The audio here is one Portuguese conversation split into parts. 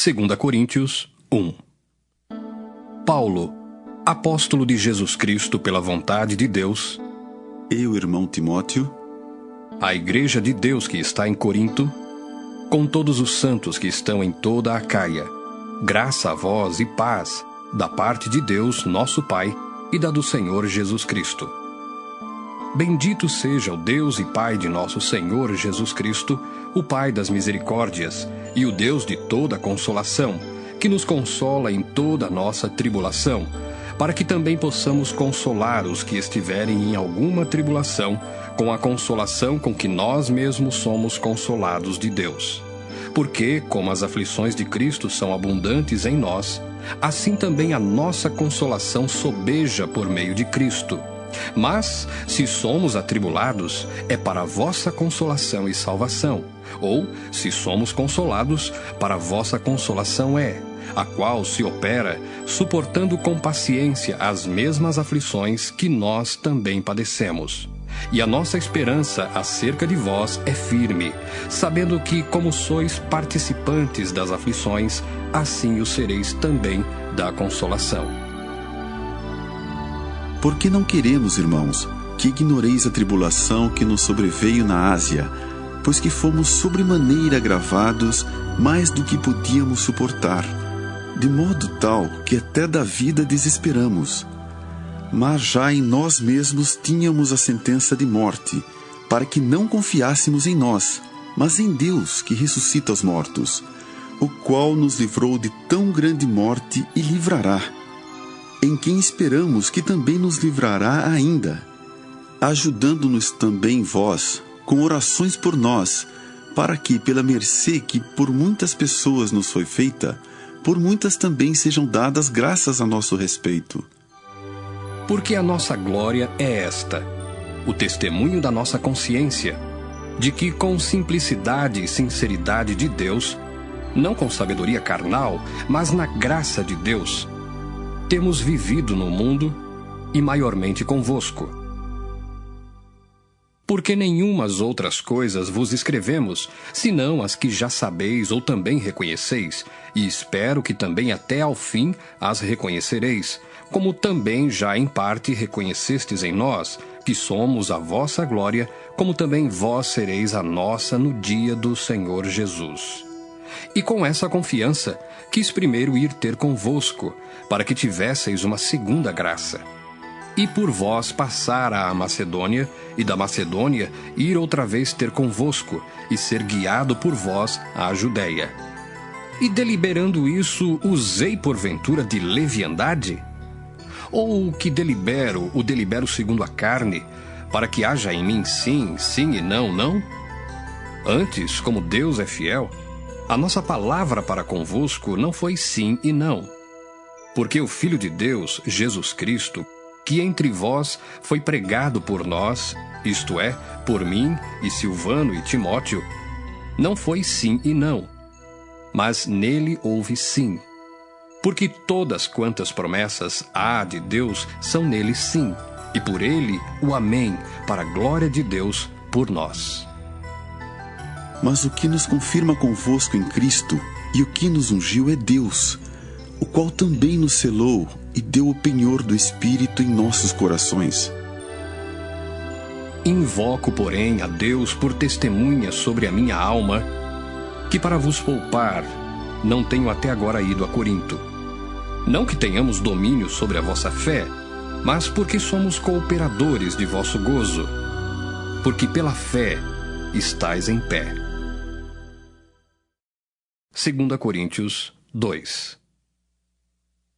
2 Coríntios 1. Paulo, apóstolo de Jesus Cristo pela vontade de Deus, e o irmão Timóteo, a igreja de Deus que está em Corinto, com todos os santos que estão em toda a Acaia, graça a vós e paz, da parte de Deus, nosso Pai, e da do Senhor Jesus Cristo. Bendito seja o Deus e Pai de nosso Senhor Jesus Cristo, o Pai das misericórdias, e o Deus de toda consolação, que nos consola em toda a nossa tribulação, para que também possamos consolar os que estiverem em alguma tribulação, com a consolação com que nós mesmos somos consolados de Deus. Porque, como as aflições de Cristo são abundantes em nós, assim também a nossa consolação sobeja por meio de Cristo. Mas, se somos atribulados, é para a vossa consolação e salvação. Ou, se somos consolados, para a vossa consolação é, a qual se opera, suportando com paciência as mesmas aflições que nós também padecemos. E a nossa esperança acerca de vós é firme, sabendo que, como sois participantes das aflições, assim o sereis também da consolação. Porque não queremos, irmãos, que ignoreis a tribulação que nos sobreveio na Ásia, pois que fomos sobremaneira agravados mais do que podíamos suportar, de modo tal que até da vida desesperamos. Mas já em nós mesmos tínhamos a sentença de morte, para que não confiássemos em nós, mas em Deus que ressuscita os mortos, o qual nos livrou de tão grande morte e livrará, em quem esperamos que também nos livrará ainda, ajudando-nos também vós, com orações por nós, para que, pela mercê que por muitas pessoas nos foi feita, por muitas também sejam dadas graças a nosso respeito. Porque a nossa glória é esta, o testemunho da nossa consciência, de que com simplicidade e sinceridade de Deus, não com sabedoria carnal, mas na graça de Deus, temos vivido no mundo e maiormente convosco. Porque nenhumas outras coisas vos escrevemos, senão as que já sabeis ou também reconheceis, e espero que também até ao fim as reconhecereis, como também já em parte reconhecestes em nós, que somos a vossa glória, como também vós sereis a nossa no dia do Senhor Jesus. E com essa confiança, quis primeiro ir ter convosco, para que tivesseis uma segunda graça. E por vós passar à Macedônia, e da Macedônia ir outra vez ter convosco, e ser guiado por vós à Judéia. E deliberando isso, usei porventura de leviandade? Ou o que delibero, o delibero segundo a carne, para que haja em mim sim, sim e não, não? Antes, como Deus é fiel, a nossa palavra para convosco não foi sim e não. Porque o Filho de Deus, Jesus Cristo, que entre vós foi pregado por nós, isto é, por mim e Silvano e Timóteo, não foi sim e não, mas nele houve sim. Porque todas quantas promessas há de Deus são nele sim, e por ele o amém, para a glória de Deus por nós. Mas o que nos confirma convosco em Cristo e o que nos ungiu é Deus, o qual também nos selou e deu o penhor do Espírito em nossos corações. Invoco, porém, a Deus por testemunha sobre a minha alma, que para vos poupar não tenho até agora ido a Corinto. Não que tenhamos domínio sobre a vossa fé, mas porque somos cooperadores de vosso gozo, porque pela fé estais em pé. 2 Coríntios 2.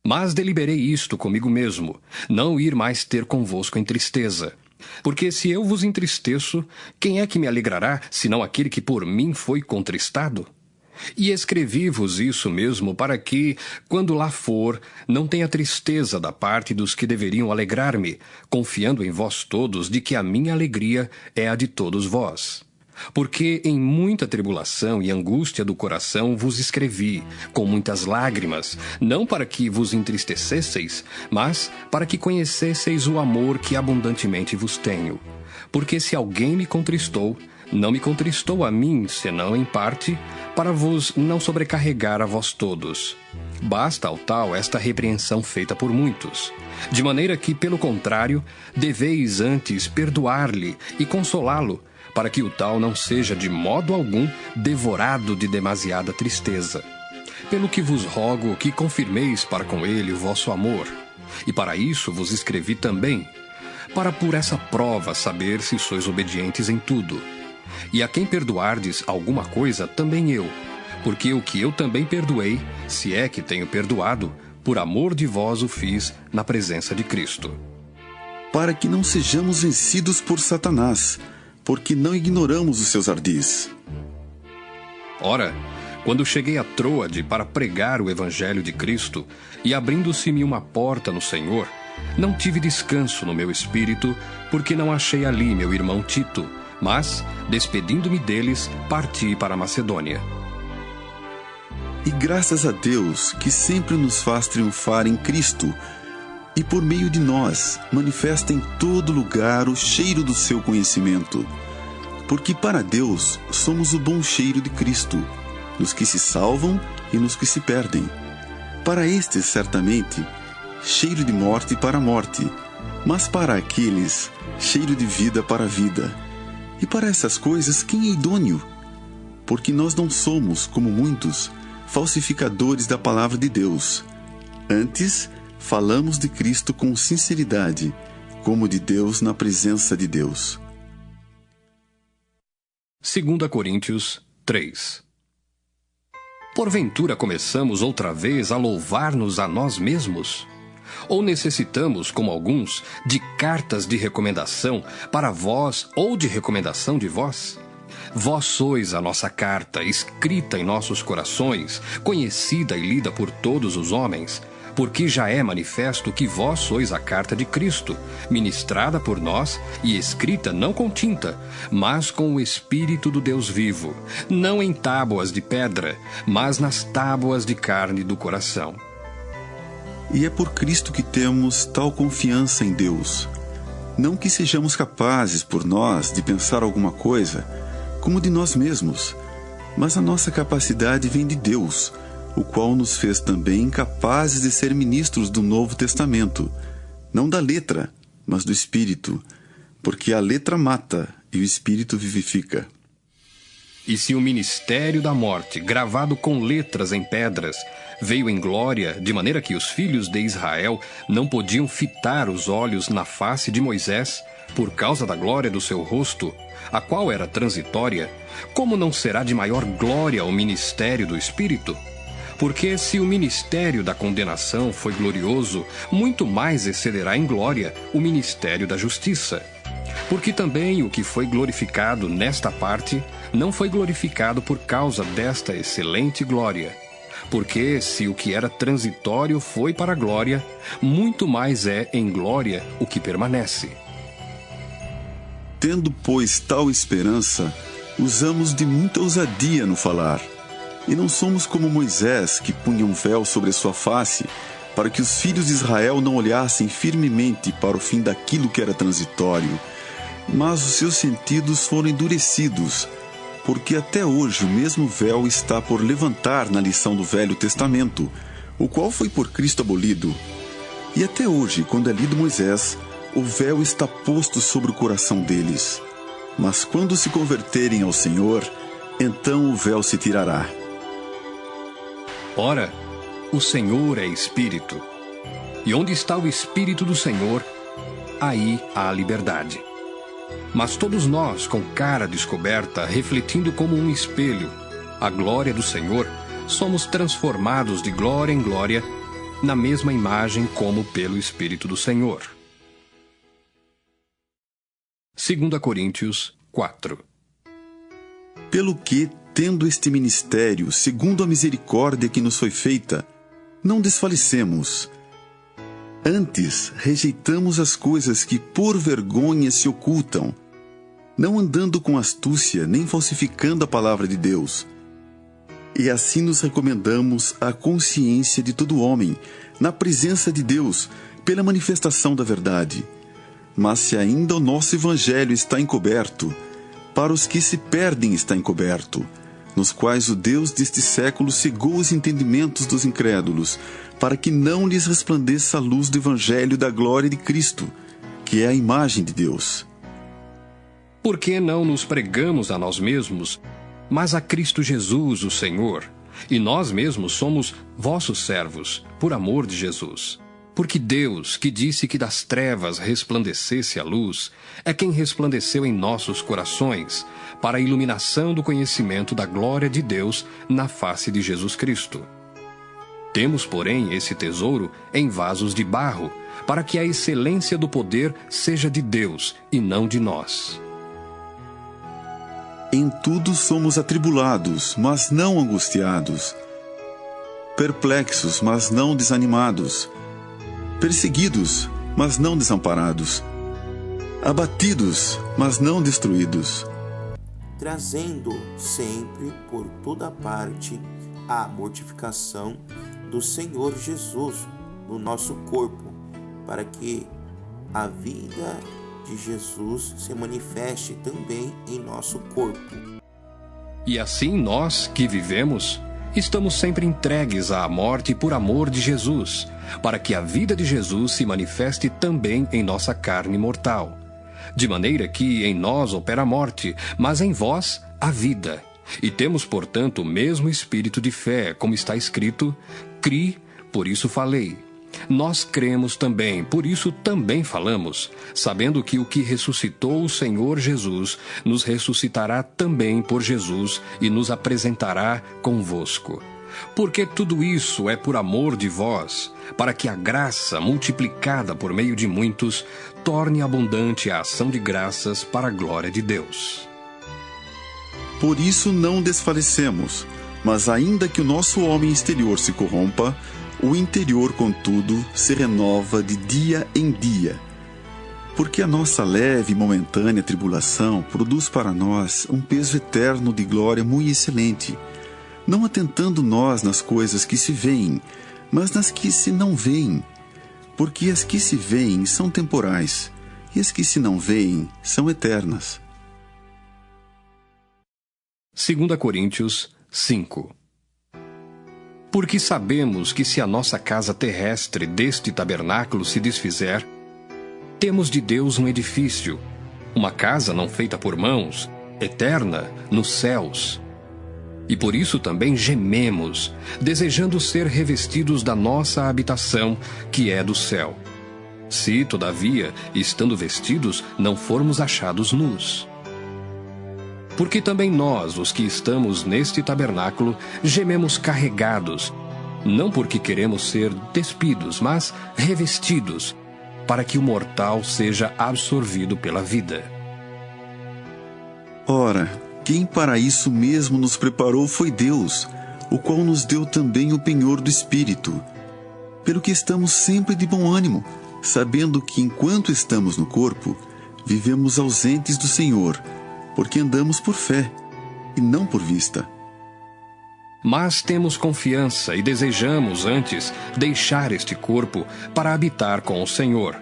Mas deliberei isto comigo mesmo, não ir mais ter convosco em tristeza. Porque se eu vos entristeço, quem é que me alegrará, senão aquele que por mim foi contristado? E escrevi-vos isso mesmo para que, quando lá for, não tenha tristeza da parte dos que deveriam alegrar-me, confiando em vós todos de que a minha alegria é a de todos vós. Porque em muita tribulação e angústia do coração vos escrevi, com muitas lágrimas, não para que vos entristecesseis, mas para que conhecesseis o amor que abundantemente vos tenho. Porque se alguém me contristou, não me contristou a mim, senão em parte, para vos não sobrecarregar a vós todos. Basta ao tal esta repreensão feita por muitos, de maneira que, pelo contrário, deveis antes perdoar-lhe e consolá-lo, para que o tal não seja de modo algum devorado de demasiada tristeza. Pelo que vos rogo que confirmeis para com ele o vosso amor, e para isso vos escrevi também, para por essa prova saber se sois obedientes em tudo. E a quem perdoardes alguma coisa, também eu, porque o que eu também perdoei, se é que tenho perdoado, por amor de vós o fiz na presença de Cristo. Para que não sejamos vencidos por Satanás, porque não ignoramos os seus ardis. Ora, quando cheguei a Troade para pregar o Evangelho de Cristo, e abrindo-se-me uma porta no Senhor, não tive descanso no meu espírito, porque não achei ali meu irmão Tito, mas, despedindo-me deles, parti para a Macedônia. E graças a Deus, que sempre nos faz triunfar em Cristo, e por meio de nós manifesta em todo lugar o cheiro do seu conhecimento. Porque para Deus somos o bom cheiro de Cristo, nos que se salvam e nos que se perdem. Para estes, certamente, cheiro de morte para a morte, mas para aqueles, cheiro de vida para a vida. E para essas coisas, quem é idôneo? Porque nós não somos, como muitos, falsificadores da palavra de Deus. Antes, falamos de Cristo com sinceridade, como de Deus na presença de Deus. 2 Coríntios 3. Porventura começamos outra vez a louvar-nos a nós mesmos? Ou necessitamos, como alguns, de cartas de recomendação para vós ou de recomendação de vós? Vós sois a nossa carta, escrita em nossos corações, conhecida e lida por todos os homens, porque já é manifesto que vós sois a carta de Cristo, ministrada por nós e escrita não com tinta, mas com o Espírito do Deus vivo, não em tábuas de pedra, mas nas tábuas de carne do coração. E é por Cristo que temos tal confiança em Deus. Não que sejamos capazes, por nós, de pensar alguma coisa, como de nós mesmos, mas a nossa capacidade vem de Deus, o qual nos fez também capazes de ser ministros do Novo Testamento, não da letra, mas do Espírito, porque a letra mata e o Espírito vivifica. E se o ministério da morte, gravado com letras em pedras, veio em glória, de maneira que os filhos de Israel não podiam fitar os olhos na face de Moisés, por causa da glória do seu rosto, a qual era transitória, como não será de maior glória o ministério do Espírito? Porque se o ministério da condenação foi glorioso, muito mais excederá em glória o ministério da justiça. Porque também o que foi glorificado nesta parte não foi glorificado por causa desta excelente glória. Porque se o que era transitório foi para a glória, muito mais é em glória o que permanece. Tendo, pois, tal esperança, usamos de muita ousadia no falar. E não somos como Moisés, que punha um véu sobre a sua face, para que os filhos de Israel não olhassem firmemente para o fim daquilo que era transitório. Mas os seus sentidos foram endurecidos, porque até hoje o mesmo véu está por levantar na lição do Velho Testamento, o qual foi por Cristo abolido. E até hoje, quando é lido Moisés, o véu está posto sobre o coração deles. Mas quando se converterem ao Senhor, então o véu se tirará. Ora, o Senhor é Espírito, e onde está o Espírito do Senhor, aí há liberdade. Mas todos nós, com cara descoberta, refletindo como um espelho a glória do Senhor, somos transformados de glória em glória, na mesma imagem como pelo Espírito do Senhor. 2 Coríntios 4. Pelo que, tendo este ministério, segundo a misericórdia que nos foi feita, não desfalecemos. Antes, rejeitamos as coisas que por vergonha se ocultam, não andando com astúcia, nem falsificando a palavra de Deus. E assim nos recomendamos à consciência de todo homem, na presença de Deus, pela manifestação da verdade. Mas se ainda o nosso evangelho está encoberto, Para os que se perdem está encoberto, nos quais o Deus deste século cegou os entendimentos dos incrédulos, para que não lhes resplandeça a luz do Evangelho da glória de Cristo, que é a imagem de Deus. Por que não nos pregamos a nós mesmos, mas a Cristo Jesus, o Senhor? E nós mesmos somos vossos servos, por amor de Jesus. Porque Deus, que disse que das trevas resplandecesse a luz, é quem resplandeceu em nossos corações, para a iluminação do conhecimento da glória de Deus na face de Jesus Cristo. Temos, porém, esse tesouro em vasos de barro, para que a excelência do poder seja de Deus e não de nós. Em tudo somos atribulados, mas não angustiados, perplexos, mas não desanimados, perseguidos, mas não desamparados, abatidos, mas não destruídos, trazendo sempre por toda parte a mortificação do Senhor Jesus no nosso corpo, para que a vida de Jesus se manifeste também em nosso corpo. E assim nós, que vivemos, estamos sempre entregues à morte por amor de Jesus, para que a vida de Jesus se manifeste também em nossa carne mortal. De maneira que em nós opera a morte, mas em vós a vida. E temos, portanto, o mesmo espírito de fé, como está escrito: cri, por isso falei. Nós cremos também, por isso também falamos, sabendo que o que ressuscitou o Senhor Jesus nos ressuscitará também por Jesus e nos apresentará convosco. Porque tudo isso é por amor de vós, para que a graça, multiplicada por meio de muitos, torne abundante a ação de graças para a glória de Deus. Por isso não desfalecemos, mas ainda que o nosso homem exterior se corrompa, o interior, contudo, se renova de dia em dia. Porque a nossa leve e momentânea tribulação produz para nós um peso eterno de glória muito excelente, não atentando nós nas coisas que se veem, mas nas que se não veem. Porque as que se veem são temporais, e as que se não veem são eternas. 2 Coríntios 5. Porque sabemos que se a nossa casa terrestre deste tabernáculo se desfizer, temos de Deus um edifício, uma casa não feita por mãos, eterna nos céus. E por isso também gememos, desejando ser revestidos da nossa habitação, que é do céu. Se, todavia, estando vestidos, não formos achados nus. Porque também nós, os que estamos neste tabernáculo, gememos carregados, não porque queremos ser despidos, mas revestidos, para que o mortal seja absorvido pela vida. Ora, quem para isso mesmo nos preparou foi Deus, o qual nos deu também o penhor do Espírito. Pelo que estamos sempre de bom ânimo, sabendo que enquanto estamos no corpo, vivemos ausentes do Senhor, porque andamos por fé, e não por vista. Mas temos confiança e desejamos, antes, deixar este corpo para habitar com o Senhor.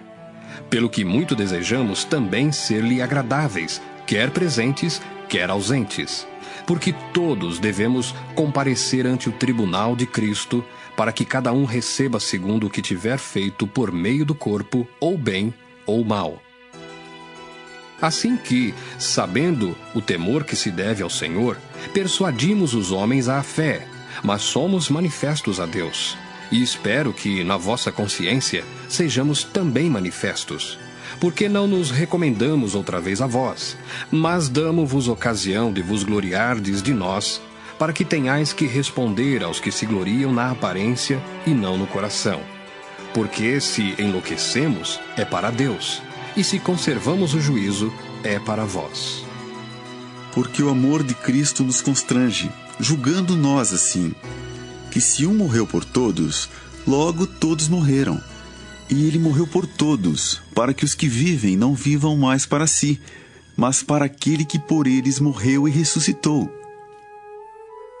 Pelo que muito desejamos também ser-lhe agradáveis, quer presentes, quer ausentes. Porque todos devemos comparecer ante o tribunal de Cristo, para que cada um receba segundo o que tiver feito por meio do corpo, ou bem ou mal. Assim que, sabendo o temor que se deve ao Senhor, persuadimos os homens à fé, mas somos manifestos a Deus. E espero que, na vossa consciência, sejamos também manifestos. Porque não nos recomendamos outra vez a vós, mas damo-vos ocasião de vos gloriardes de nós, para que tenhais que responder aos que se gloriam na aparência e não no coração. Porque se enlouquecemos, é para Deus, e se conservamos o juízo, é para vós. Porque o amor de Cristo nos constrange, julgando nós assim, que se um morreu por todos, logo todos morreram. E ele morreu por todos, para que os que vivem não vivam mais para si, mas para aquele que por eles morreu e ressuscitou.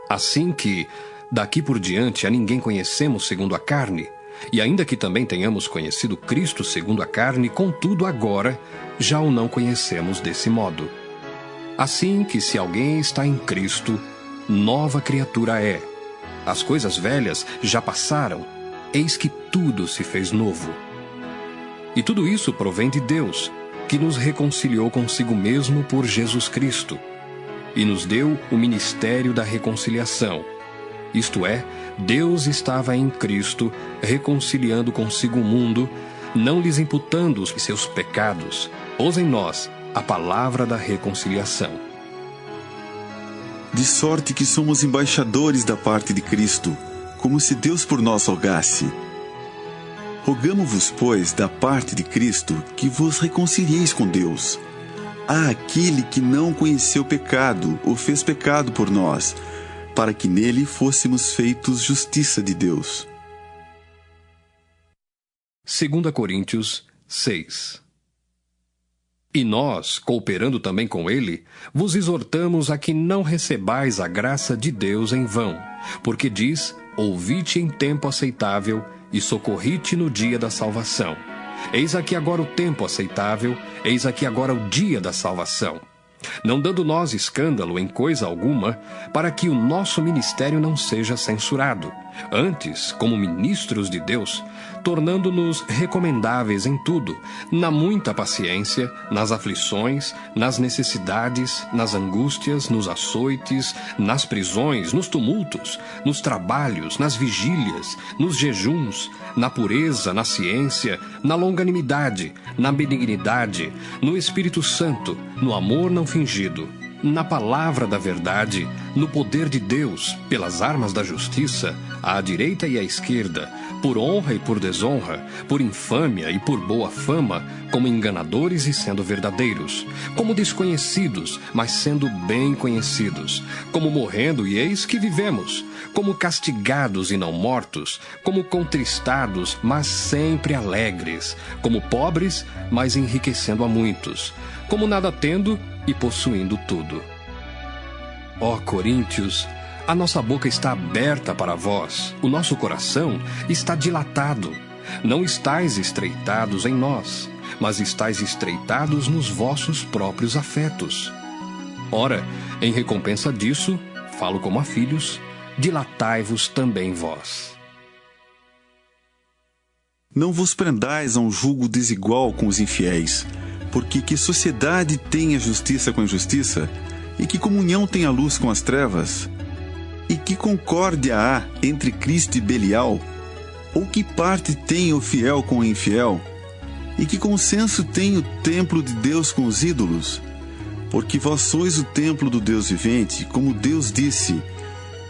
Assim que, daqui por diante, a ninguém conhecemos segundo a carne, e ainda que também tenhamos conhecido Cristo segundo a carne, contudo agora já o não conhecemos desse modo. Assim que se alguém está em Cristo, nova criatura é. As coisas velhas já passaram, eis que tudo se fez novo. E tudo isso provém de Deus, que nos reconciliou consigo mesmo por Jesus Cristo, e nos deu o ministério da reconciliação. Isto é, Deus estava em Cristo, reconciliando consigo o mundo, não lhes imputando os seus pecados, pôs em nós a palavra da reconciliação. De sorte que somos embaixadores da parte de Cristo, como se Deus por nós rogasse. Rogamo-vos, pois, da parte de Cristo, que vos reconcilieis com Deus. Há aquele que não conheceu pecado, o fez pecado por nós, para que nele fôssemos feitos justiça de Deus. 2 Coríntios 6. E nós, cooperando também com ele, vos exortamos a que não recebais a graça de Deus em vão, porque diz, ouvi-te em tempo aceitável e socorri-te no dia da salvação. Eis aqui agora o tempo aceitável, eis aqui agora o dia da salvação. Não dando nós escândalo em coisa alguma, para que o nosso ministério não seja censurado. Antes, como ministros de Deus, tornando-nos recomendáveis em tudo, na muita paciência, nas aflições, nas necessidades, nas angústias, nos açoites, nas prisões, nos tumultos, nos trabalhos, nas vigílias, nos jejuns, na pureza, na ciência, na longanimidade, na benignidade, no Espírito Santo, no amor não fingido, na palavra da verdade, no poder de Deus, pelas armas da justiça, à direita e à esquerda, por honra e por desonra, por infâmia e por boa fama, como enganadores e sendo verdadeiros, como desconhecidos, mas sendo bem conhecidos, como morrendo e eis que vivemos, como castigados e não mortos, como contristados, mas sempre alegres, como pobres, mas enriquecendo a muitos, como nada tendo e possuindo tudo. Ó Coríntios, a nossa boca está aberta para vós, o nosso coração está dilatado. Não estais estreitados em nós, mas estais estreitados nos vossos próprios afetos. Ora, em recompensa disso, falo como a filhos, dilatai-vos também vós. Não vos prendais a um julgo desigual com os infiéis, porque que sociedade tem a justiça com a injustiça, e que comunhão tem a luz com as trevas? E que concórdia há entre Cristo e Belial? Ou que parte tem o fiel com o infiel? E que consenso tem o templo de Deus com os ídolos? Porque vós sois o templo do Deus vivente, como Deus disse,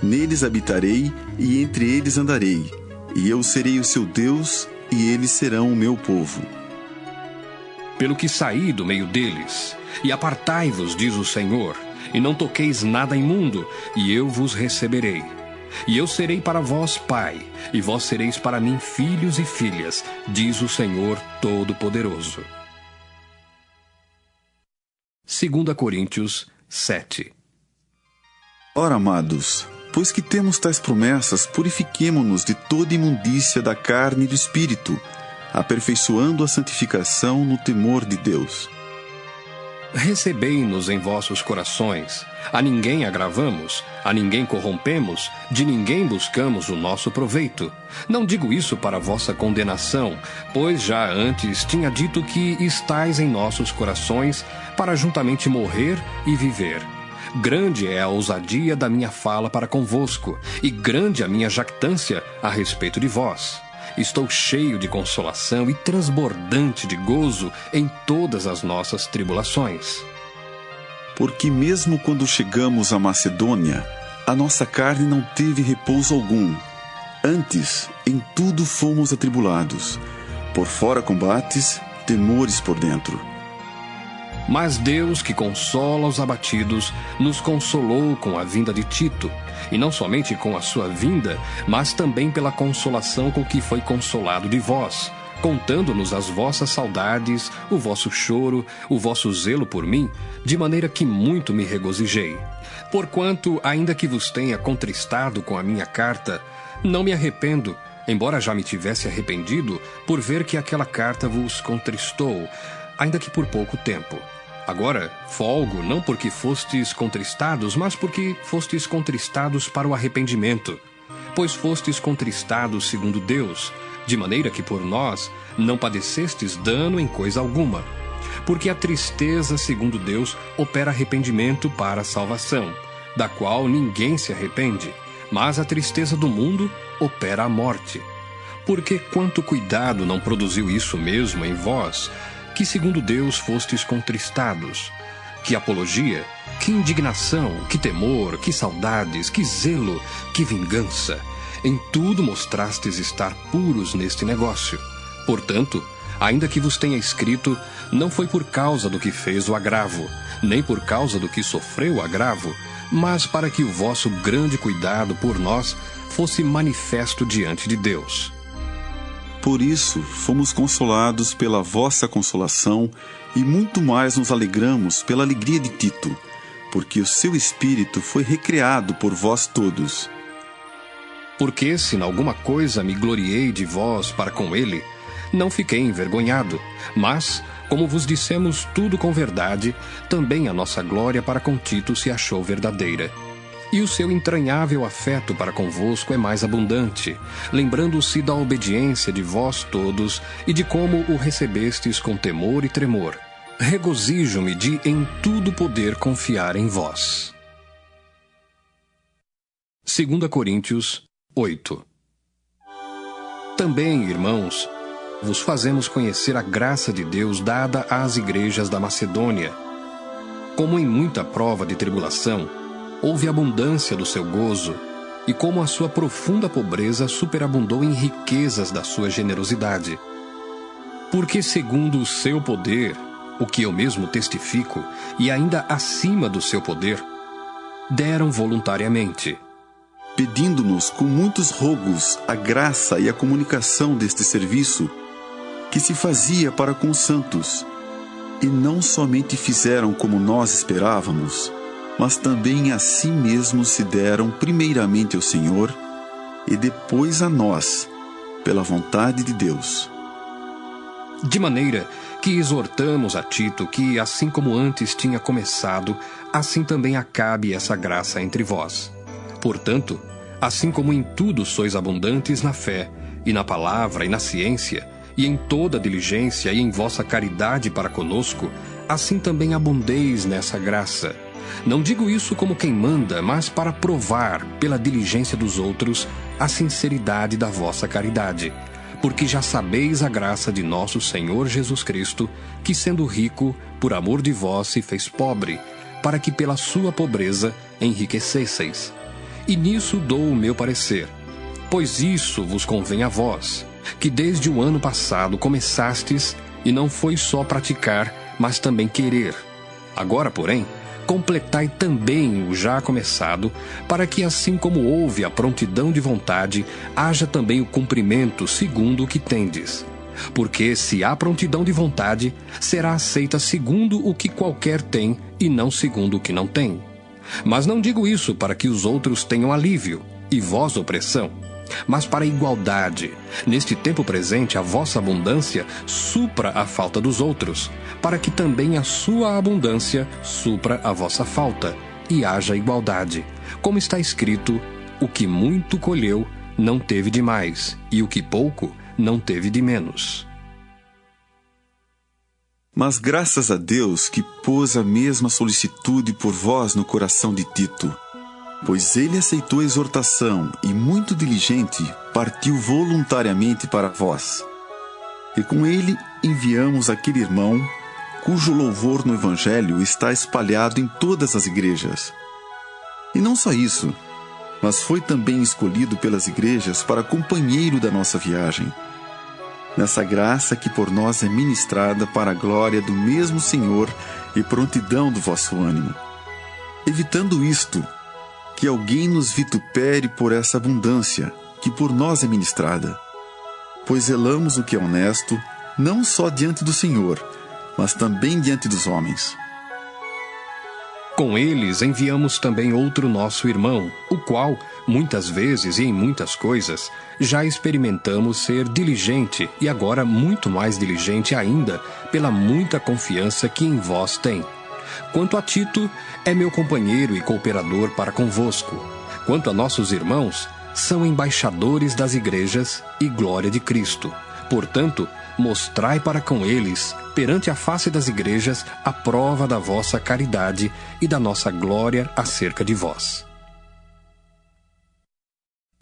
neles habitarei e entre eles andarei, e eu serei o seu Deus, e eles serão o meu povo. Pelo que saí do meio deles, e apartai-vos, diz o Senhor, e não toqueis nada imundo, e eu vos receberei. E eu serei para vós pai, e vós sereis para mim filhos e filhas, diz o Senhor Todo-Poderoso. 2 Coríntios 7. Ora, amados, pois que temos tais promessas, purifiquemo-nos de toda imundícia da carne e do espírito, aperfeiçoando a santificação no temor de Deus. Recebei-nos em vossos corações. A ninguém agravamos, a ninguém corrompemos, de ninguém buscamos o nosso proveito. Não digo isso para vossa condenação, pois já antes tinha dito que estais em nossos corações para juntamente morrer e viver. Grande é a ousadia da minha fala para convosco, e grande a minha jactância a respeito de vós. Estou cheio de consolação e transbordante de gozo em todas as nossas tribulações. Porque mesmo quando chegamos à Macedônia, a nossa carne não teve repouso algum. Antes, em tudo fomos atribulados. Por fora combates, temores por dentro. Mas Deus, que consola os abatidos, nos consolou com a vinda de Tito, e não somente com a sua vinda, mas também pela consolação com que foi consolado de vós, contando-nos as vossas saudades, o vosso choro, o vosso zelo por mim, de maneira que muito me regozijei. Porquanto, ainda que vos tenha contristado com a minha carta, não me arrependo, embora já me tivesse arrependido, por ver que aquela carta vos contristou, ainda que por pouco tempo. Agora, folgo não porque fostes contristados, mas porque fostes contristados para o arrependimento. Pois fostes contristados segundo Deus, de maneira que por nós não padecestes dano em coisa alguma. Porque a tristeza, segundo Deus, opera arrependimento para a salvação, da qual ninguém se arrepende, mas a tristeza do mundo opera a morte. Porque quanto cuidado não produziu isso mesmo em vós, que segundo Deus fostes contristados? Que apologia, que indignação, que temor, que saudades, que zelo, que vingança! Em tudo mostrastes estar puros neste negócio. Portanto, ainda que vos tenha escrito, não foi por causa do que fez o agravo, nem por causa do que sofreu o agravo, mas para que o vosso grande cuidado por nós fosse manifesto diante de Deus. Por isso, fomos consolados pela vossa consolação e muito mais nos alegramos pela alegria de Tito, porque o seu espírito foi recriado por vós todos. Porque se em alguma coisa me gloriei de vós para com ele, não fiquei envergonhado, mas, como vos dissemos tudo com verdade, também a nossa glória para com Tito se achou verdadeira. E o seu entranhável afeto para convosco é mais abundante, lembrando-se da obediência de vós todos e de como o recebestes com temor e tremor. Regozijo-me de em tudo poder confiar em vós. 2 Coríntios 8. Também, irmãos, vos fazemos conhecer a graça de Deus dada às igrejas da Macedônia. Como em muita prova de tribulação, houve abundância do seu gozo, e como a sua profunda pobreza superabundou em riquezas da sua generosidade. Porque segundo o seu poder, o que eu mesmo testifico, e ainda acima do seu poder, deram voluntariamente, pedindo-nos com muitos rogos a graça e a comunicação deste serviço que se fazia para com os santos. E não somente fizeram como nós esperávamos, mas também a si mesmos se deram primeiramente ao Senhor e depois a nós, pela vontade de Deus. De maneira que exortamos a Tito que, assim como antes tinha começado, assim também acabe essa graça entre vós. Portanto, assim como em tudo sois abundantes na fé, e na palavra, e na ciência, e em toda diligência, e em vossa caridade para conosco, assim também abundeis nessa graça. Não digo isso como quem manda, mas para provar, pela diligência dos outros, a sinceridade da vossa caridade. Porque já sabeis a graça de nosso Senhor Jesus Cristo, que sendo rico, por amor de vós se fez pobre, para que pela sua pobreza enriquecesseis. E nisso dou o meu parecer. Pois isso vos convém a vós, que desde o ano passado começastes, e não foi só praticar, mas também querer. Agora, porém, completai também o já começado, para que assim como houve a prontidão de vontade, haja também o cumprimento segundo o que tendes. Porque se há prontidão de vontade, será aceita segundo o que qualquer tem, e não segundo o que não tem. Mas não digo isso para que os outros tenham alívio, e vós opressão, mas para a igualdade. Neste tempo presente, a vossa abundância supra a falta dos outros, para que também a sua abundância supra a vossa falta, e haja igualdade. Como está escrito, o que muito colheu não teve de mais, e o que pouco não teve de menos. Mas graças a Deus que pôs a mesma solicitude por vós no coração de Tito, pois ele aceitou a exortação e, muito diligente, partiu voluntariamente para vós. E com ele enviamos aquele irmão, cujo louvor no Evangelho está espalhado em todas as igrejas. E não só isso, mas foi também escolhido pelas igrejas para companheiro da nossa viagem, nessa graça que por nós é ministrada para a glória do mesmo Senhor e prontidão do vosso ânimo. Evitando isto, que alguém nos vitupere por essa abundância que por nós é ministrada, pois zelamos o que é honesto, não só diante do Senhor, mas também diante dos homens. Com eles enviamos também outro nosso irmão, o qual, muitas vezes e em muitas coisas, já experimentamos ser diligente e agora muito mais diligente ainda pela muita confiança que em vós tem. Quanto a Tito, é meu companheiro e cooperador para convosco. Quanto a nossos irmãos, são embaixadores das igrejas e glória de Cristo. Portanto, mostrai para com eles, perante a face das igrejas, a prova da vossa caridade e da nossa glória acerca de vós.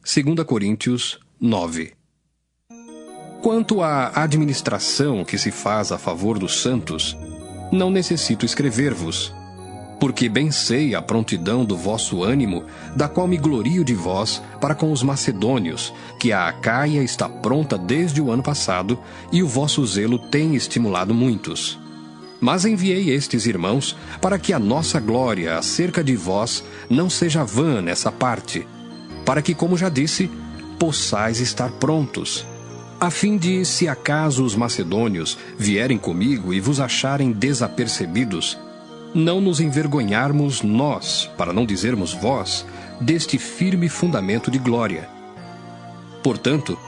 2 Coríntios 9. Quanto à administração que se faz a favor dos santos, não necessito escrever-vos, porque bem sei a prontidão do vosso ânimo, da qual me glorio de vós para com os macedônios, que a Acaia está pronta desde o ano passado, e o vosso zelo tem estimulado muitos. Mas enviei estes irmãos para que a nossa glória acerca de vós não seja vã nessa parte, para que, como já disse, possais estar prontos, a fim de, se acaso os macedônios vierem comigo e vos acharem desapercebidos, não nos envergonharmos nós, para não dizermos vós, deste firme fundamento de glória. Portanto,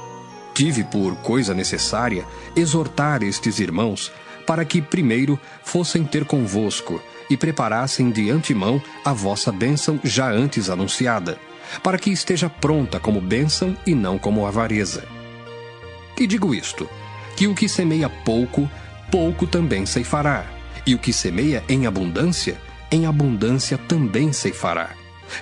tive por coisa necessária exortar estes irmãos para que primeiro fossem ter convosco e preparassem de antemão a vossa bênção já antes anunciada, para que esteja pronta como bênção e não como avareza. E digo isto, que o que semeia pouco, pouco também ceifará. E o que semeia em abundância também ceifará.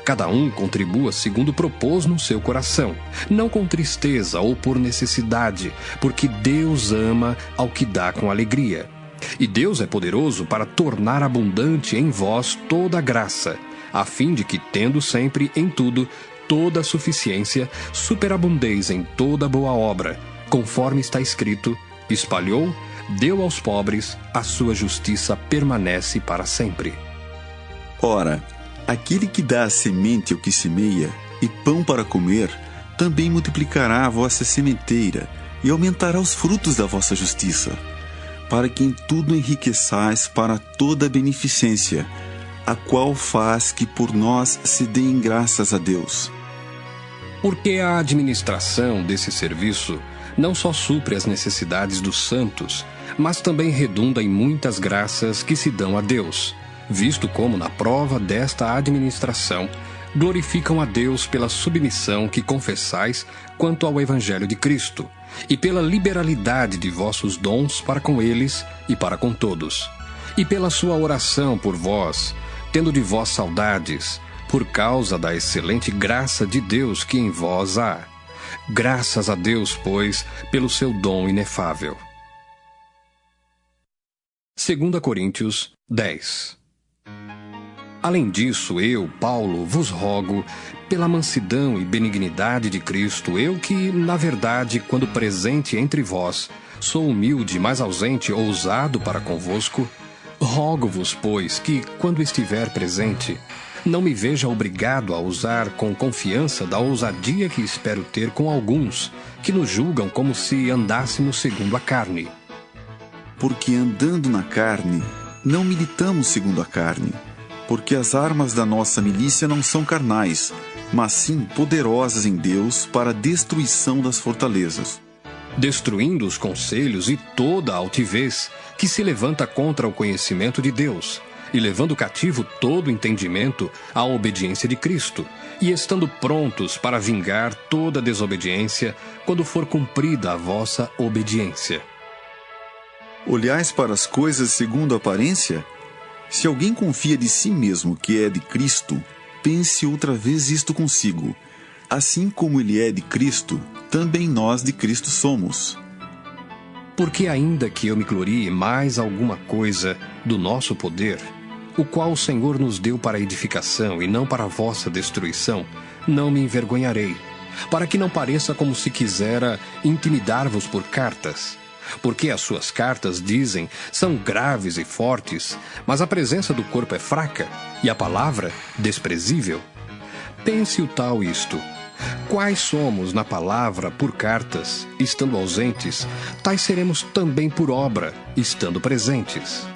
Cada um contribua segundo propôs no seu coração, não com tristeza ou por necessidade, porque Deus ama ao que dá com alegria. E Deus é poderoso para tornar abundante em vós toda a graça, a fim de que, tendo sempre em tudo toda a suficiência, superabundeis em toda boa obra, conforme está escrito: espalhou, deu aos pobres, a sua justiça permanece para sempre. Ora, aquele que dá a semente ao que semeia, e pão para comer, também multiplicará a vossa sementeira, e aumentará os frutos da vossa justiça, para que em tudo enriqueçais para toda a beneficência, a qual faz que por nós se deem graças a Deus. Porque a administração desse serviço não só supre as necessidades dos santos, mas também redunda em muitas graças que se dão a Deus, visto como, na prova desta administração, glorificam a Deus pela submissão que confessais quanto ao Evangelho de Cristo, e pela liberalidade de vossos dons para com eles e para com todos, e pela sua oração por vós, tendo de vós saudades, por causa da excelente graça de Deus que em vós há. Graças a Deus, pois, pelo seu dom inefável. 2 Coríntios 10. Além disso, eu, Paulo, vos rogo, pela mansidão e benignidade de Cristo, eu que, na verdade, quando presente entre vós, sou humilde, mas ausente, ousado para convosco, rogo-vos, pois, que, quando estiver presente, não me veja obrigado a usar com confiança da ousadia que espero ter com alguns, que nos julgam como se andássemos segundo a carne. Porque andando na carne, não militamos segundo a carne, porque as armas da nossa milícia não são carnais, mas sim poderosas em Deus para a destruição das fortalezas. Destruindo os conselhos e toda a altivez que se levanta contra o conhecimento de Deus, e levando cativo todo entendimento à obediência de Cristo, e estando prontos para vingar toda desobediência quando for cumprida a vossa obediência. Olhais para as coisas segundo a aparência? Se alguém confia de si mesmo que é de Cristo, pense outra vez isto consigo. Assim como ele é de Cristo, também nós de Cristo somos. Porque ainda que eu me glorie mais alguma coisa do nosso poder, o qual o Senhor nos deu para edificação e não para a vossa destruição, não me envergonharei, para que não pareça como se quisera intimidar-vos por cartas. Porque as suas cartas, dizem, são graves e fortes, mas a presença do corpo é fraca e a palavra desprezível. Pense o tal isto: quais somos na palavra por cartas, estando ausentes, tais seremos também por obra, estando presentes.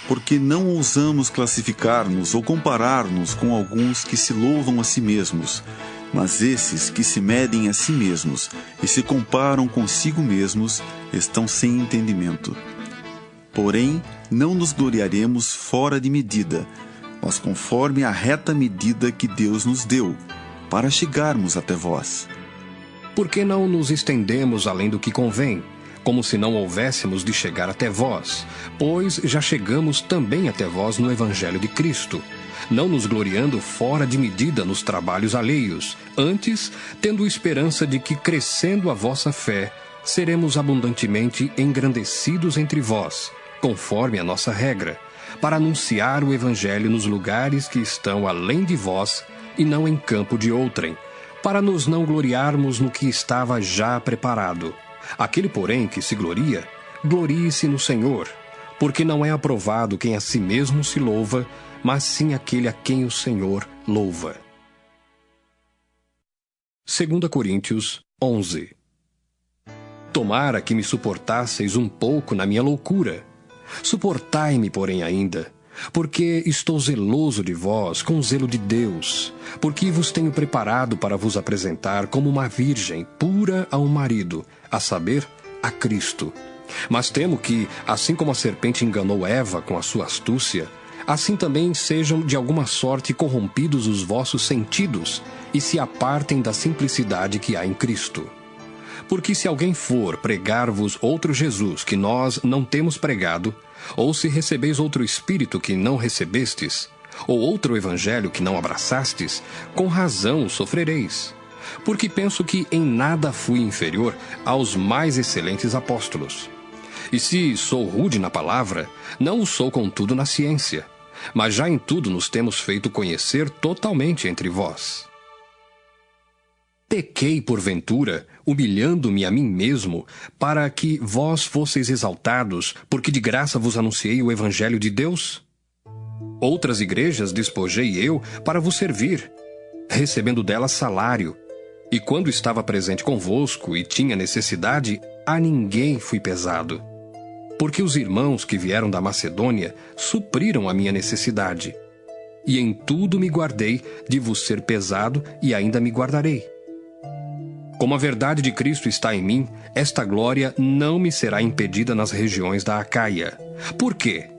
porque não ousamos classificar-nos ou comparar-nos com alguns que se louvam a si mesmos, mas esses que se medem a si mesmos e se comparam consigo mesmos estão sem entendimento. Porém, não nos gloriaremos fora de medida, mas conforme a reta medida que Deus nos deu, para chegarmos até vós. Por que não nos estendemos além do que convém, como se não houvéssemos de chegar até vós, pois já chegamos também até vós no Evangelho de Cristo, não nos gloriando fora de medida nos trabalhos alheios, antes tendo esperança de que, crescendo a vossa fé, seremos abundantemente engrandecidos entre vós, conforme a nossa regra, para anunciar o Evangelho nos lugares que estão além de vós e não em campo de outrem, para nos não gloriarmos no que estava já preparado. Aquele, porém, que se gloria, glorie-se no Senhor, porque não é aprovado quem a si mesmo se louva, mas sim aquele a quem o Senhor louva. 2 Coríntios 11. Tomara que me suportasseis um pouco na minha loucura. Suportai-me, porém, ainda, porque estou zeloso de vós com o zelo de Deus, porque vos tenho preparado para vos apresentar como uma virgem pura a um marido, a saber, a Cristo. Mas temo que, assim como a serpente enganou Eva com a sua astúcia, assim também sejam de alguma sorte corrompidos os vossos sentidos e se apartem da simplicidade que há em Cristo. Porque se alguém for pregar-vos outro Jesus que nós não temos pregado, ou se recebeis outro Espírito que não recebestes, ou outro Evangelho que não abraçastes, com razão sofrereis. Porque penso que em nada fui inferior aos mais excelentes apóstolos. E se sou rude na palavra, não o sou contudo na ciência, mas já em tudo nos temos feito conhecer totalmente entre vós. Pequei, porventura, humilhando-me a mim mesmo, para que vós fosseis exaltados, porque de graça vos anunciei o Evangelho de Deus? Outras igrejas despojei eu para vos servir, recebendo delas salário, e quando estava presente convosco e tinha necessidade, a ninguém fui pesado. Porque os irmãos que vieram da Macedônia supriram a minha necessidade. E em tudo me guardei de vos ser pesado e ainda me guardarei. Como a verdade de Cristo está em mim, esta glória não me será impedida nas regiões da Acaia. Por quê?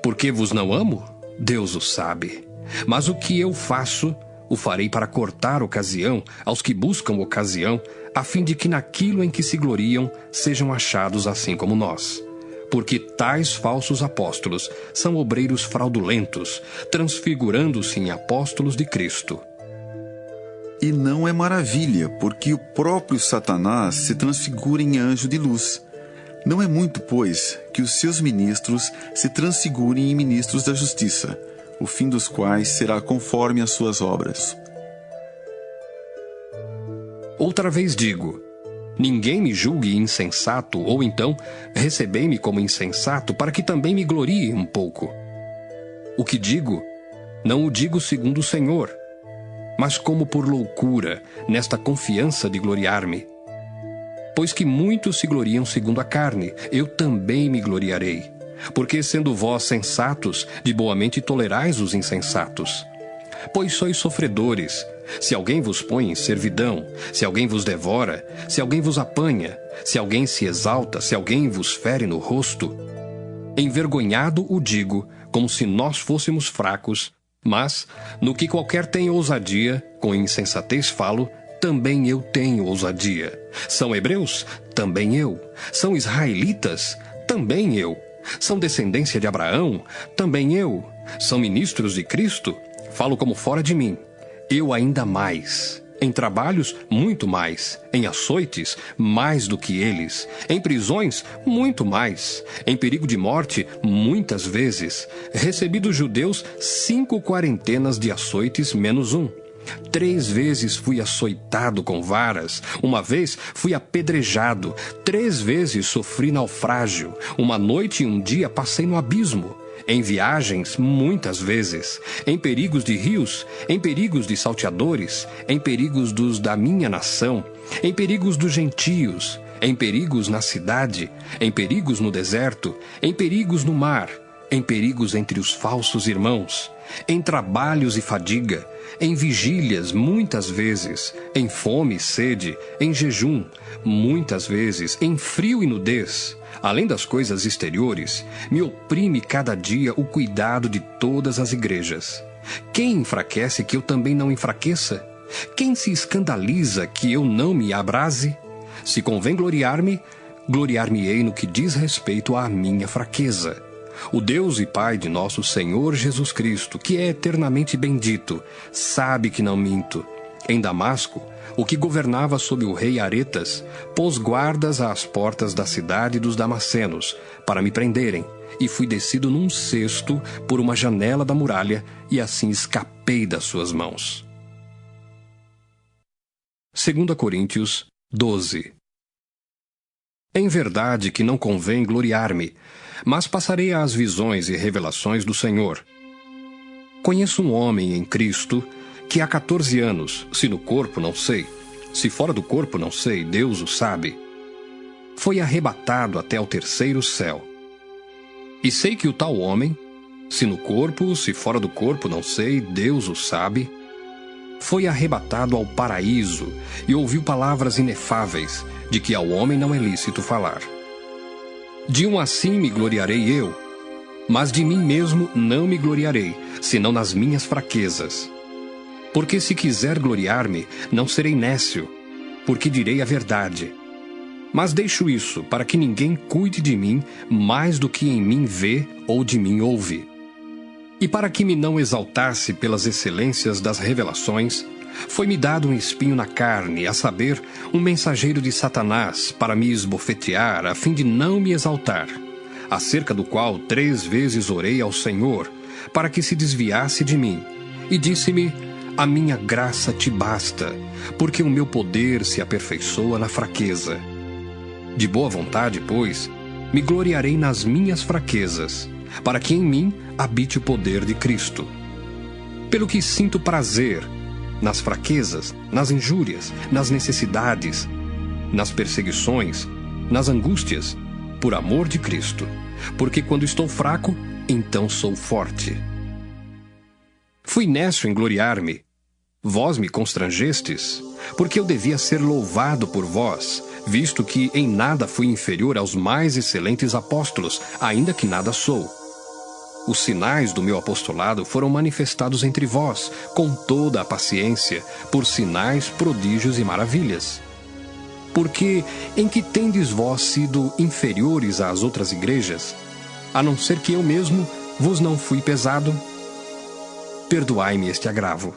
Porque vos não amo? Deus o sabe. Mas o que eu faço, o farei para cortar ocasião aos que buscam ocasião, a fim de que naquilo em que se gloriam sejam achados assim como nós. Porque tais falsos apóstolos são obreiros fraudulentos, transfigurando-se em apóstolos de Cristo. E não é maravilha, porque o próprio Satanás se transfigura em anjo de luz. Não é muito, pois, que os seus ministros se transfigurem em ministros da justiça, o fim dos quais será conforme as suas obras. Outra vez digo, ninguém me julgue insensato, ou então recebei-me como insensato, para que também me glorie um pouco. O que digo, não o digo segundo o Senhor, mas como por loucura, nesta confiança de gloriar-me. Pois que muitos se gloriam segundo a carne, eu também me gloriarei. Porque sendo vós sensatos, de boa mente tolerais os insensatos. Pois sois sofredores. Se alguém vos põe em servidão, se alguém vos devora, se alguém vos apanha, se alguém se exalta, se alguém vos fere no rosto. Envergonhado o digo, como se nós fôssemos fracos, mas, no que qualquer tem ousadia, com insensatez falo, também eu tenho ousadia. São hebreus? Também eu. São israelitas? Também eu. São descendência de Abraão? Também eu. São ministros de Cristo? Falo como fora de mim. Eu ainda mais. Em trabalhos, muito mais. Em açoites, mais do que eles. Em prisões, muito mais. Em perigo de morte, muitas vezes. Recebi dos judeus 5 quarentenas de açoites menos 1. 3 vezes fui açoitado com varas. 1 vez fui apedrejado. 3 vezes sofri naufrágio. 1 noite e 1 dia passei no abismo. Em viagens, muitas vezes, em perigos de rios, em perigos de salteadores, em perigos dos da minha nação, em perigos dos gentios, em perigos na cidade, em perigos no deserto, em perigos no mar, em perigos entre os falsos irmãos, em trabalhos e fadiga, em vigílias muitas vezes, em fome e sede, em jejum, muitas vezes, em frio e nudez. Além das coisas exteriores, me oprime cada dia o cuidado de todas as igrejas. Quem enfraquece que eu também não enfraqueça? Quem se escandaliza que eu não me abrase? Se convém gloriar-me, gloriar-me-ei no que diz respeito à minha fraqueza. O Deus e Pai de nosso Senhor Jesus Cristo, que é eternamente bendito, sabe que não minto. Em Damasco, o que governava sob o rei Aretas, pôs guardas às portas da cidade dos Damascenos, para me prenderem, e fui descido num cesto por uma janela da muralha, e assim escapei das suas mãos. 2 Coríntios 12. Em verdade que não convém gloriar-me, mas passarei às visões e revelações do Senhor. Conheço um homem em Cristo que há 14 anos, se no corpo não sei, se fora do corpo não sei, Deus o sabe, foi arrebatado até o terceiro céu. E sei que o tal homem, se no corpo, se fora do corpo não sei, Deus o sabe, foi arrebatado ao paraíso e ouviu palavras inefáveis, de que ao homem não é lícito falar. De um assim me gloriarei eu, mas de mim mesmo não me gloriarei, senão nas minhas fraquezas. Porque se quiser gloriar-me, não serei nécio, porque direi a verdade. Mas deixo isso para que ninguém cuide de mim mais do que em mim vê ou de mim ouve. E para que me não exaltasse pelas excelências das revelações, foi-me dado um espinho na carne, a saber, um mensageiro de Satanás, para me esbofetear, a fim de não me exaltar, acerca do qual 3 vezes orei ao Senhor, para que se desviasse de mim, e disse-me: a minha graça te basta, porque o meu poder se aperfeiçoa na fraqueza. De boa vontade, pois, me gloriarei nas minhas fraquezas, para que em mim habite o poder de Cristo. Pelo que sinto prazer nas fraquezas, nas injúrias, nas necessidades, nas perseguições, nas angústias, por amor de Cristo, porque quando estou fraco, então sou forte. Fui nécio em gloriar-me. Vós me constrangestes, porque eu devia ser louvado por vós, visto que em nada fui inferior aos mais excelentes apóstolos, ainda que nada sou. Os sinais do meu apostolado foram manifestados entre vós, com toda a paciência, por sinais, prodígios e maravilhas. Porque em que tendes vós sido inferiores às outras igrejas, a não ser que eu mesmo vos não fui pesado? Perdoai-me este agravo.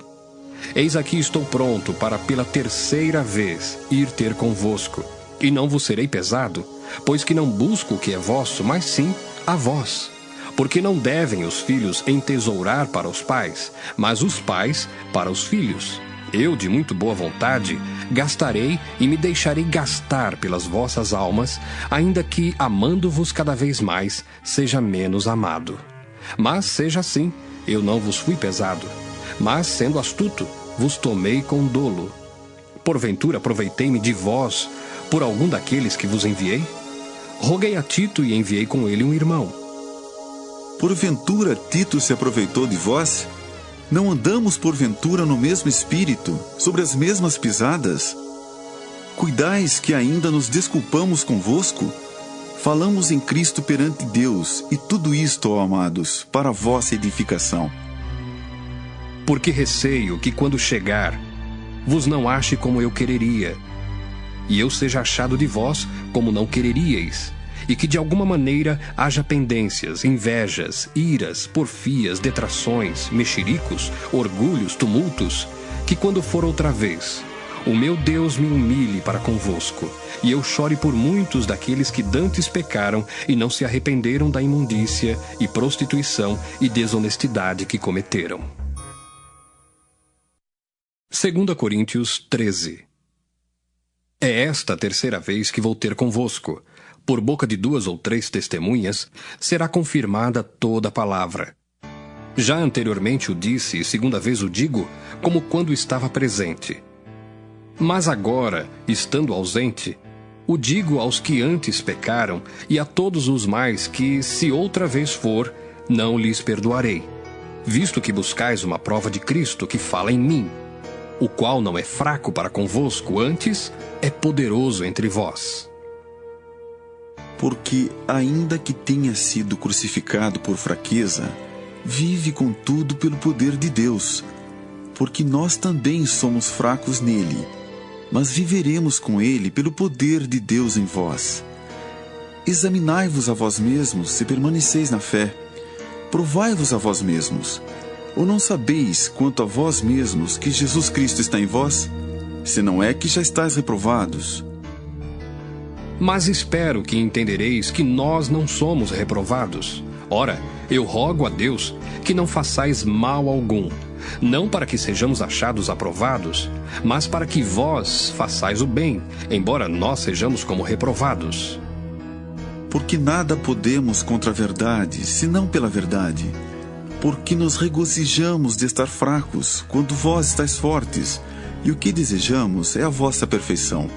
Eis aqui estou pronto para pela 3ª vez ir ter convosco, e não vos serei pesado, pois que não busco o que é vosso, mas sim a vós. Porque não devem os filhos entesourar para os pais, mas os pais para os filhos. Eu, de muito boa vontade, gastarei e me deixarei gastar pelas vossas almas, ainda que, amando-vos cada vez mais, seja menos amado. Mas seja assim, eu não vos fui pesado, mas, sendo astuto, vos tomei com dolo. Porventura aproveitei-me de vós por algum daqueles que vos enviei? Roguei a Tito e enviei com ele um irmão. Porventura Tito se aproveitou de vós? Não andamos porventura no mesmo espírito, sobre as mesmas pisadas? Cuidais que ainda nos desculpamos convosco? Falamos em Cristo perante Deus, e tudo isto, ó amados, para a vossa edificação. Porque receio que quando chegar, vos não ache como eu quereria, e eu seja achado de vós como não quereríeis, e que de alguma maneira haja pendências, invejas, iras, porfias, detrações, mexericos, orgulhos, tumultos, que quando for outra vez, o meu Deus me humilhe para convosco, e eu chore por muitos daqueles que dantes pecaram e não se arrependeram da imundícia e prostituição e desonestidade que cometeram. 2 Coríntios 13. É esta a 3ª vez que vou ter convosco. Por boca de 2 ou 3 testemunhas, será confirmada toda a palavra. Já anteriormente o disse, e 2ª vez o digo, como quando estava presente. Mas agora, estando ausente, o digo aos que antes pecaram, e a todos os mais que, se outra vez for, não lhes perdoarei, visto que buscais uma prova de Cristo que fala em mim, o qual não é fraco para convosco, antes é poderoso entre vós. Porque, ainda que tenha sido crucificado por fraqueza, vive contudo pelo poder de Deus, porque nós também somos fracos nele, mas viveremos com ele pelo poder de Deus em vós. Examinai-vos a vós mesmos se permaneceis na fé. Provai-vos a vós mesmos. Ou não sabeis, quanto a vós mesmos, que Jesus Cristo está em vós? Se não é que já estáis reprovados. Mas espero que entendereis que nós não somos reprovados. Ora, eu rogo a Deus que não façais mal algum, não para que sejamos achados aprovados, mas para que vós façais o bem, embora nós sejamos como reprovados. Porque nada podemos contra a verdade, senão pela verdade. Porque nos regozijamos de estar fracos, quando vós estáis fortes, e o que desejamos é a vossa perfeição.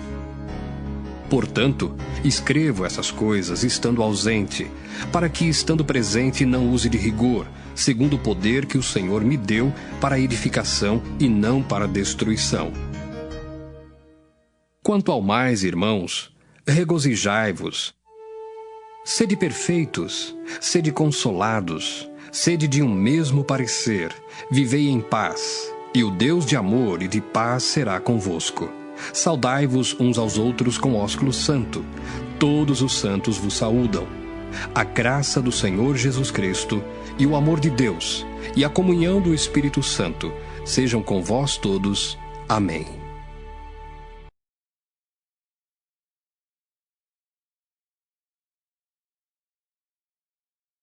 Portanto, escrevo essas coisas estando ausente, para que, estando presente, não use de rigor, segundo o poder que o Senhor me deu para a edificação e não para a destruição. Quanto ao mais, irmãos, regozijai-vos. Sede perfeitos, sede consolados, sede de um mesmo parecer, vivei em paz, e o Deus de amor e de paz será convosco. Saudai-vos uns aos outros com ósculo santo. Todos os santos vos saúdam. A graça do Senhor Jesus Cristo e o amor de Deus e a comunhão do Espírito Santo sejam com vós todos. Amém.